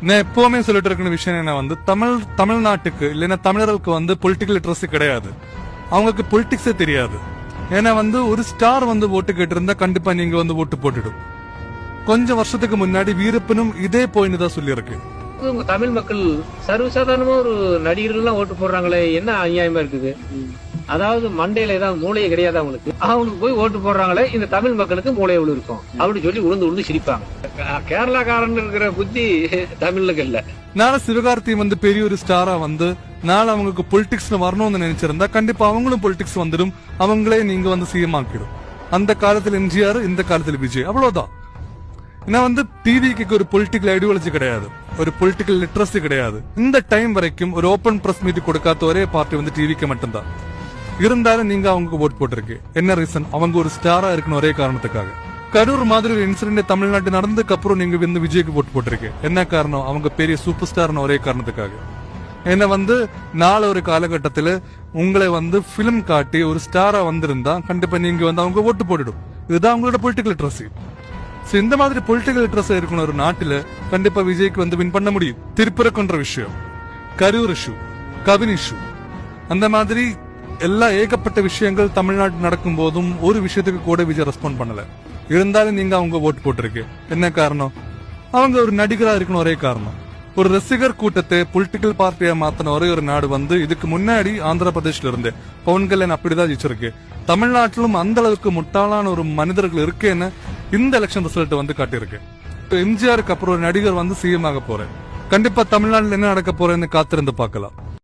நான் எப்பவுமே சொல்லிட்டு இருக்கிற விஷயம் என்ன வந்து தமிழ்நாட்டுக்கு இல்லைன்னா தமிழர்களுக்கு வந்து பொலிட்டிக்கல் லிட்ரஸி கிடையாது. அவங்களுக்கு பொலிட்டிக்ஸே தெரியாது. ஏன்னா வந்து ஒரு ஸ்டார் வந்து ஓட்டு கேட்டு இருந்தா கண்டிப்பா நீங்க வந்து ஓட்டு போட்டுடும். கொஞ்சம் வருஷத்துக்கு முன்னாடி வீரப்பனும் இதே போயின்னு தான் சொல்லியிருக்கு. தமிழ் மக்கள் சர்வசாதாரணமா ஒரு நடிகர்கள் ஓட்டு போடுறாங்களே, என்ன அநியாயமா இருக்குது? அதாவது மண்டையில ஏதாவது மூளையே கிடையாது அவனுக்கு போய் ஓட்டு போடுறாங்களே, இந்த தமிழ் மக்களுக்கு மூளை எவ்வளவு இருக்கும் அப்படின்னு சொல்லி உளுந்து சிரிப்பாங்க. கேரளாக்காரன் இருக்கிற புத்தி தமிழுக்கு இல்ல. நாளை சிவகார்த்தி வந்து பெரிய ஒரு ஸ்டாரா வந்து நாளை அவங்களுக்கு பொலிட்டிக்ஸ் வரணும்னு நினைச்சிருந்தா கண்டிப்பா அவங்களும் பொலிட்டிக்ஸ் வந்துடும். அவங்களே நீங்க வந்து சிஎம் ஆக்கிடும். அந்த காலத்துல எம்ஜிஆர், இந்த காலத்துல விஜய், அவ்வளவுதான். ஏன்னா வந்து டிவிக்கு ஒரு பொலிட்டிக்கல் ஐடியாலஜி கிடையாது, ஒரு பொலிட்டிக்கல் லிட்ரஸி கிடையாது. இந்த டைம் வரைக்கும் ஒரு ஓபன் பிரஸ் மீட் கொடுக்காத ஒரே பார்ட்டி வந்து டிவிக்கு மட்டும்தான். இருந்தாலும் நீங்க அவங்க ஓட் போட்டிருக்கு. என்ன ரீசன்? அவங்க ஒரு ஸ்டாரா இருக்கணும் ஒரே காரணத்துக்காக. கரூர் மாதிரி ஒரு இன்சிடென்ட் தமிழ்நாட்டு நடந்ததுக்கு அப்புறம் நீங்க வந்து விஜய்க்கு ஓட் போட்டிருக்கு. என்ன காரணம்? அவங்க பெரிய சூப்பர் ஸ்டார்னு ஒரே காரணத்துக்காக. என்ன வந்து நாளை ஒரு காலகட்டத்தில் உங்களை வந்து பிலிம் காட்டி ஒரு ஸ்டாரா வந்திருந்தா கண்டிப்பா நீங்க வந்து அவங்க ஓட்டு போட்டுடும். இதுதான் அவங்களோட பொலிட்டிக்கல் லிட்ரஸி. இந்த மாதிரி பொலிட்டிக்கல் லிட்ரஸி இருக்கணும் ஒரு நாட்டுல கண்டிப்பா விஜய்க்கு வந்து வின் பண்ண முடியும். திருப்பிறக்குன்ற விஷயம், கரூர் இஷ்யூ, கபின் இஷ்யூ, அந்த மாதிரி எல்லா ஏகப்பட்ட விஷயங்கள் தமிழ்நாட்டு நடக்கும் போதும் ஒரு விஷயத்துக்கு கூட விஜய் ரெஸ்பாண்ட் பண்ணல. இருந்தாலும் நீங்க அவங்க ஓட்டு போட்டிருக்கு. என்ன காரணம்? அவங்க ஒரு நடிகரா இருக்கணும் ஒரே காரணம். ஒரு ரசிகர் கூட்டத்தை பொலிட்டிக்கல் பார்ட்டியா மாத்தின ஒரே ஒரு நாடு வந்து இதுக்கு முன்னாடி ஆந்திர பிரதேஷ்ல இருந்து பவன் கல்யாண் அப்படிதான் ஜெயிச்சிருக்கு. தமிழ்நாட்டிலும் அந்த அளவுக்கு முட்டாளான ஒரு மனிதர்கள் இருக்கேன்னு இந்த எலெக்ஷன் ரிசல்ட் வந்து காட்டியிருக்கு. எம்ஜிஆருக்கு அப்புறம் ஒரு நடிகர் வந்து சிஎம் ஆக போறேன். கண்டிப்பா தமிழ்நாட்டில் என்ன நடக்க போறேன்னு காத்திருந்து பார்க்கலாம்.